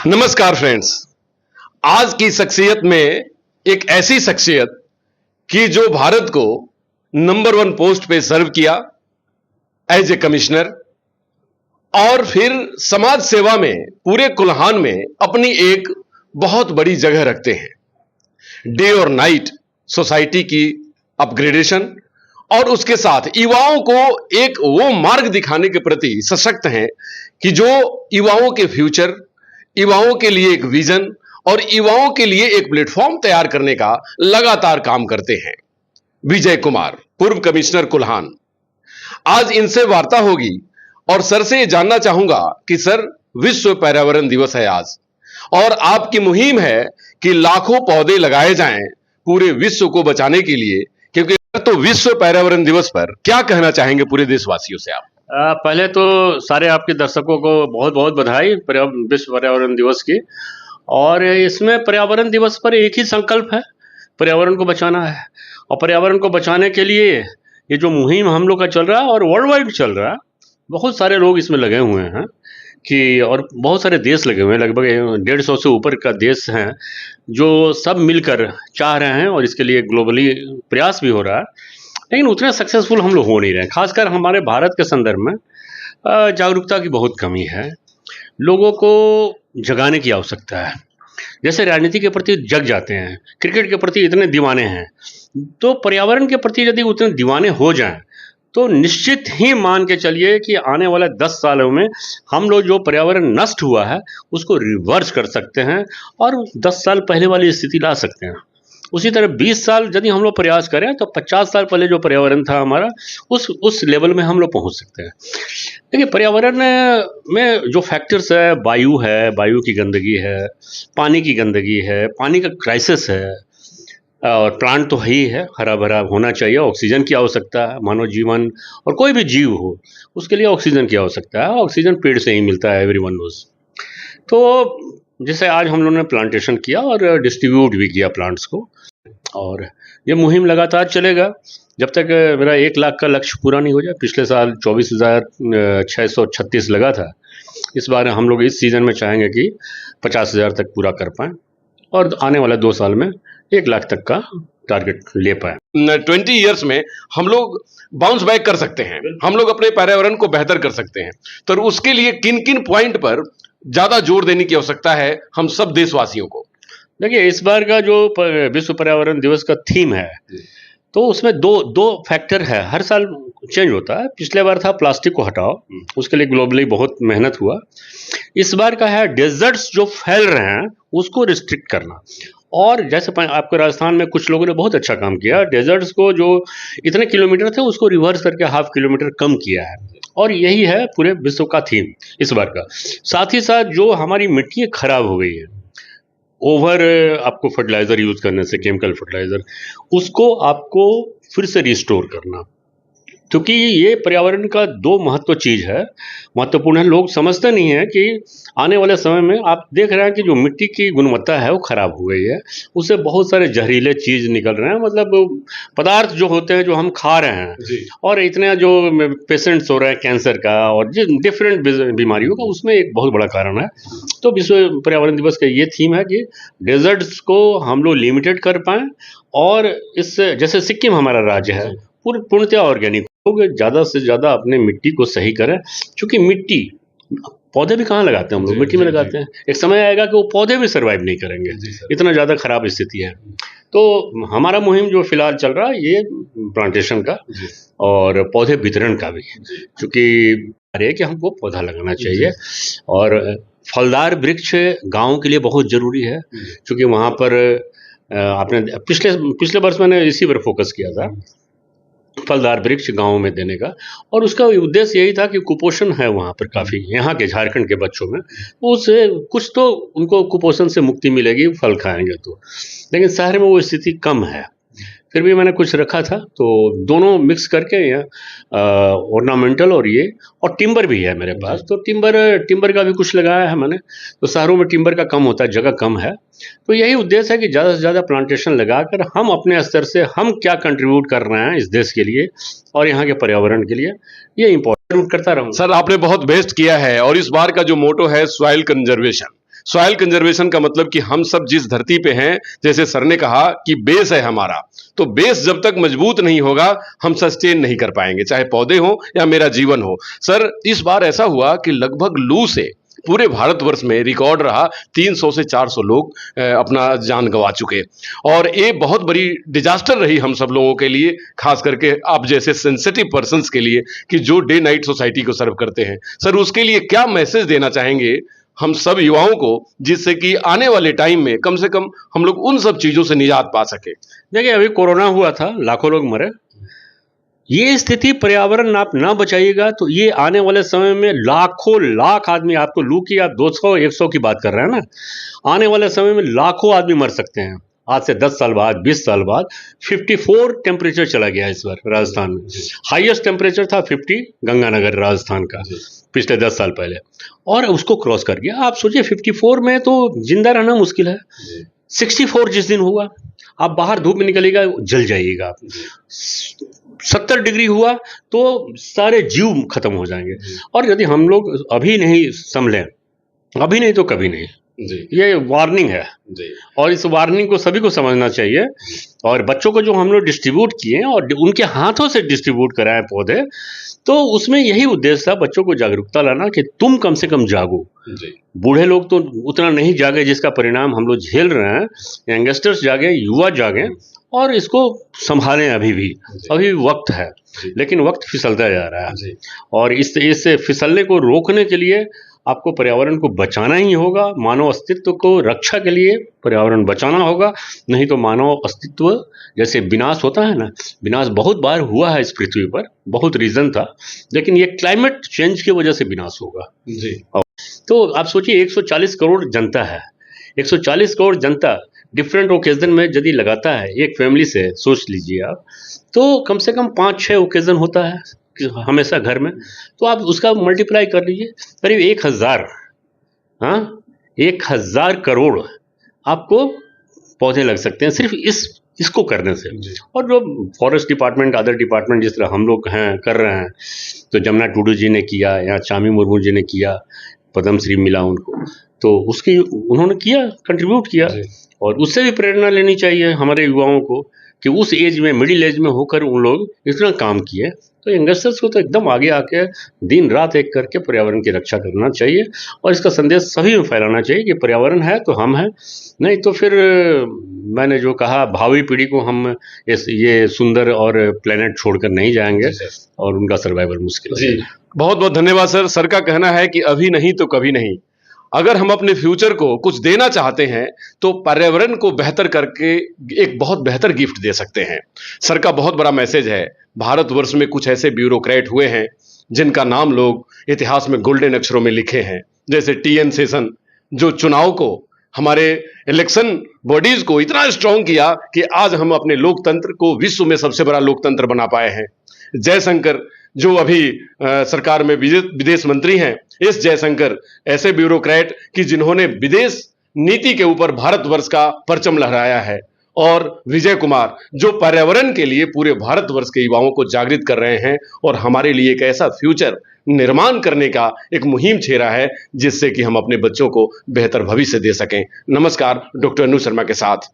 नमस्कार फ्रेंड्स। आज की शख्सियत में एक ऐसी शख्सियत कि जो भारत को नंबर 1 पोस्ट पे सर्व किया एज ए कमिश्नर और फिर समाज सेवा में पूरे कुल्हान में अपनी एक बहुत बड़ी जगह रखते हैं। डे और नाइट सोसाइटी की अपग्रेडेशन और उसके साथ युवाओं को एक वो मार्ग दिखाने के प्रति सशक्त हैं कि जो युवाओं के फ्यूचर, युवाओं के लिए एक विजन और युवाओं के लिए एक प्लेटफॉर्म तैयार करने का लगातार काम करते हैं। विजय कुमार, पूर्व कमिश्नर कुल्हान। आज इनसे वार्ता होगी और सर से ये जानना चाहूंगा कि सर, विश्व पर्यावरण दिवस है आज और आपकी मुहिम है कि लाखों पौधे लगाए जाएं पूरे विश्व को बचाने के लिए, क्योंकि तो विश्व पर्यावरण दिवस पर क्या कहना चाहेंगे पूरे देशवासियों से आप? पहले तो सारे आपके दर्शकों को बहुत बहुत बधाई विश्व पर्यावरण दिवस की। और इसमें पर्यावरण दिवस पर एक ही संकल्प है, पर्यावरण को बचाना है। और पर्यावरण को बचाने के लिए ये जो मुहिम हम लोग का चल रहा है और वर्ल्ड वाइड चल रहा है, बहुत सारे लोग इसमें लगे हुए हैं कि और बहुत सारे देश लगे हुए हैं, लगभग 150 से ऊपर का देश हैं जो सब मिलकर चाह रहे हैं और इसके लिए ग्लोबली प्रयास भी हो रहा है। लेकिन उतने सक्सेसफुल हम लोग हो नहीं रहे हैं। खासकर हमारे भारत के संदर्भ में जागरूकता की बहुत कमी है। लोगों को जगाने की आवश्यकता है। जैसे राजनीति के प्रति जग जाते हैं, क्रिकेट के प्रति इतने दीवाने हैं, तो पर्यावरण के प्रति यदि उतने दीवाने हो जाएं तो निश्चित ही मान के चलिए कि आने वाले 10 सालों में हम लोग जो पर्यावरण नष्ट हुआ है उसको रिवर्स कर सकते हैं और 10 साल पहले वाली स्थिति ला सकते हैं। उसी तरह 20 साल यदि हम लोग प्रयास करें तो 50 साल पहले जो पर्यावरण था हमारा, उस लेवल में हम लोग पहुंच सकते हैं। देखिए, पर्यावरण में जो फैक्टर्स है, वायु की गंदगी है, पानी की गंदगी है, पानी का क्राइसिस है, और प्लांट तो है ही है, हरा भरा होना चाहिए। ऑक्सीजन की आवश्यकता है, मानव जीवन और कोई भी जीव हो उसके लिए ऑक्सीजन की आवश्यकता है। ऑक्सीजन पेड़ से ही मिलता है, एवरीवन नोज। तो जैसे आज हम लोगों ने प्लांटेशन किया और डिस्ट्रीब्यूट भी किया प्लांट्स को, और ये मुहिम लगातार चलेगा जब तक मेरा 1 लाख का लक्ष्य पूरा नहीं हो जाए। पिछले साल 24,636 लगा था। इस बार हम लोग इस सीज़न में चाहेंगे कि 50,000 तक पूरा कर पाएँ और आने वाले 2 साल में 1 लाख तक का टारगेट ले पाएँ। 20 ईयर्स में हम लोग बाउंस बैक कर सकते हैं, हम लोग अपने पर्यावरण को बेहतर कर सकते हैं। तो उसके लिए किन किन पॉइंट पर ज़्यादा जोर देने की आवश्यकता है हम सब देशवासियों को? देखिए, इस बार का जो विश्व पर्यावरण दिवस का थीम है तो उसमें दो फैक्टर है। हर साल चेंज होता है। पिछले बार था प्लास्टिक को हटाओ, उसके लिए ग्लोबली बहुत मेहनत हुआ। इस बार का है डेजर्ट्स जो फैल रहे हैं उसको रिस्ट्रिक्ट करना। और जैसे आपके राजस्थान में कुछ लोगों ने बहुत अच्छा काम किया, डेजर्ट्स को जो इतने किलोमीटर थे उसको रिवर्स करके ½ किलोमीटर कम किया है। और यही है पूरे विश्व का थीम इस बार का। साथ ही साथ जो हमारी मिट्टी खराब हो गई है ओवर आपको फर्टिलाइज़र यूज़ करने से, केमिकल फर्टिलाइज़र, उसको आपको फिर से रिस्टोर करना, क्योंकि ये पर्यावरण का 2 महत्वपूर्ण है। लोग समझते नहीं हैं कि आने वाले समय में आप देख रहे हैं कि जो मिट्टी की गुणवत्ता है वो ख़राब हो गई है। उससे बहुत सारे जहरीले चीज़ निकल रहे हैं, मतलब पदार्थ जो होते हैं जो हम खा रहे हैं, और इतने जो पेशेंट्स हो रहे हैं कैंसर का और डिफरेंट बीमारियों का, उसमें एक बहुत बड़ा कारण है। तो विश्व पर्यावरण दिवस का ये थीम है कि डेजर्ट्स को हम लोग लिमिटेड कर पाएँ और इससे, जैसे सिक्किम हमारा राज्य है, पूर्णतः ऑर्गेनिक, लोग ज़्यादा से ज़्यादा अपने मिट्टी को सही करें। क्योंकि मिट्टी, पौधे भी कहाँ लगाते हैं हम लोग, मिट्टी में लगाते हैं। एक समय आएगा कि वो पौधे भी सर्वाइव नहीं करेंगे, इतना ज़्यादा खराब स्थिति है। तो हमारा मुहिम जो फिलहाल चल रहा है ये प्लांटेशन का और पौधे वितरण का भी, क्योंकि अरे कि हमको पौधा लगाना चाहिए। और फलदार वृक्ष गाँव के लिए बहुत ज़रूरी है, क्योंकि वहाँ पर आपने पिछले वर्ष मैंने इसी पर फोकस किया था, फलदार वृक्ष गाँव में देने का। और उसका उद्देश्य यही था कि कुपोषण है वहाँ पर काफ़ी, यहाँ के झारखंड के बच्चों में, उससे कुछ तो उनको कुपोषण से मुक्ति मिलेगी फल खाएंगे तो। लेकिन शहर में वो स्थिति कम है। फिर भी मैंने कुछ रखा था, तो दोनों मिक्स करके ऑर्नामेंटल और ये, और टिम्बर भी है मेरे पास, तो टिम्बर का भी कुछ लगाया है मैंने। तो शहरों में टिम्बर का कम होता है, जगह कम है, तो यही उद्देश्य है कि ज़्यादा से ज़्यादा प्लांटेशन लगाकर हम अपने स्तर से हम क्या कंट्रीब्यूट कर रहे हैं इस देश के लिए और यहाँ के पर्यावरण के लिए, ये इम्पोर्टेंट करता रहूँ। सर, आपने बहुत बेस्ट किया है और इस बार का जो मोटो है सॉइल कंजर्वेशन, सॉइल कंजर्वेशन का मतलब कि हम सब जिस धरती पे हैं, जैसे सर ने कहा कि बेस है हमारा, तो बेस जब तक मजबूत नहीं होगा हम सस्टेन नहीं कर पाएंगे, चाहे पौधे हो या मेरा जीवन हो। सर, इस बार ऐसा हुआ कि लगभग लू से पूरे भारतवर्ष में रिकॉर्ड रहा, 300 से 400 लोग अपना जान गंवा चुके, और ये बहुत बड़ी डिजास्टर रही हम सब लोगों के लिए, खास करके आप जैसे सेंसिटिव पर्संस के लिए कि जो डे नाइट सोसाइटी को सर्व करते हैं। सर, उसके लिए क्या मैसेज देना चाहेंगे हम सब युवाओं को, जिससे कि आने वाले टाइम में कम से कम हम लोग उन सब चीजों से निजात पा सके? देखिए, अभी कोरोना हुआ था, लाखों लोग मरे। ये स्थिति पर्यावरण आप ना बचाइएगा तो ये आने वाले समय में लाखों लाख आदमी, आपको लू की आप 200 100 की बात कर रहे हैं ना, आने वाले समय में लाखों आदमी मर सकते हैं। आज से 10 साल बाद, 20 साल बाद 54 टेम्परेचर चला गया इस बार राजस्थान में। हाईएस्ट टेम्परेचर था 50 गंगानगर राजस्थान का पिछले 10 साल पहले, और उसको क्रॉस कर गया। आप सोचिए 54 में तो जिंदा रहना मुश्किल है। 64 जिस दिन हुआ, आप बाहर धूप में निकलेगा जल जाइएगा आप। 70 डिग्री हुआ तो सारे जीव खत्म हो जाएंगे। और यदि हम लोग अभी नहीं संभलें, अभी नहीं तो कभी नहीं, ये वार्निंग है जी। और इस वार्निंग को सभी को समझना चाहिए। और बच्चों को जो हम लोग डिस्ट्रीब्यूट किए और उनके हाथों से डिस्ट्रीब्यूट कराए पौधे, तो उसमें यही उद्देश्य था बच्चों को जागरूकता लाना कि तुम कम से कम जागो। बूढ़े लोग तो उतना नहीं जागे जिसका परिणाम हम लोग झेल रहे हैं, यंगस्टर्स जागे, युवा जागे और इसको संभालें। अभी भी वक्त है, लेकिन वक्त फिसलता जा रहा है, और इससे फिसलने को रोकने के लिए आपको पर्यावरण को बचाना ही होगा। मानव अस्तित्व को रक्षा के लिए पर्यावरण बचाना होगा, नहीं तो मानव अस्तित्व जैसे विनाश होता है ना, विनाश बहुत बार हुआ है इस पृथ्वी पर, बहुत रीजन था, लेकिन ये क्लाइमेट चेंज की वजह से विनाश होगा जी। तो आप सोचिए 140 करोड़ जनता है, 140 करोड़ जनता डिफरेंट ओकेजन में यदि लगाता है, एक फैमिली से सोच लीजिए आप, तो कम से कम 5-6 ओकेजन होता है हमेशा घर में, तो आप उसका मल्टीप्लाई कर लीजिए, करीब 1000 करोड़ आपको पौधे लग सकते हैं सिर्फ इसको करने से। और जो फॉरेस्ट डिपार्टमेंट, अदर डिपार्टमेंट जिस तरह हम लोग हैं कर रहे हैं, तो जमुना टुडू जी ने किया या चामी मुर्मू जी ने किया, पद्मश्री मिला उनको, तो उसकी उन्होंने किया, कंट्रीब्यूट किया, और उससे भी प्रेरणा लेनी चाहिए हमारे युवाओं को कि उस एज में, मिडिल एज में होकर उन लोग इतना काम किए। तो यंगस्टर्स को तो एकदम आगे आके दिन रात एक करके पर्यावरण की रक्षा करना चाहिए, और इसका संदेश सभी में फैलाना चाहिए कि पर्यावरण है तो हम हैं, नहीं तो फिर मैंने जो कहा, भावी पीढ़ी को हम ये सुंदर और प्लेनेट छोड़कर नहीं जाएंगे और उनका सर्वाइवल मुश्किल है। बहुत बहुत धन्यवाद सर। सर का कहना है कि अभी नहीं तो कभी नहीं। अगर हम अपने फ्यूचर को कुछ देना चाहते हैं तो पर्यावरण को बेहतर करके एक बहुत बेहतर गिफ्ट दे सकते हैं। सर का बहुत बड़ा मैसेज है। भारतवर्ष में कुछ ऐसे ब्यूरोक्रेट हुए हैं जिनका नाम लोग इतिहास में गोल्डन अक्षरों में लिखे हैं, जैसे TN सेशन, जो चुनाव को, हमारे इलेक्शन बॉडीज को इतना स्ट्रांग किया कि आज हम अपने लोकतंत्र को विश्व में सबसे बड़ा लोकतंत्र बना पाए हैं। जयशंकर, जो अभी सरकार में विदेश मंत्री हैं, एस जयशंकर, ऐसे ब्यूरोक्रेट कि जिन्होंने विदेश नीति के ऊपर भारतवर्ष का परचम लहराया है। और विजय कुमार, जो पर्यावरण के लिए पूरे भारतवर्ष के युवाओं को जागृत कर रहे हैं और हमारे लिए एक ऐसा फ्यूचर निर्माण करने का एक मुहिम छेड़ा है जिससे कि हम अपने बच्चों को बेहतर भविष्य दे सकें। नमस्कार, डॉक्टर अनु शर्मा के साथ।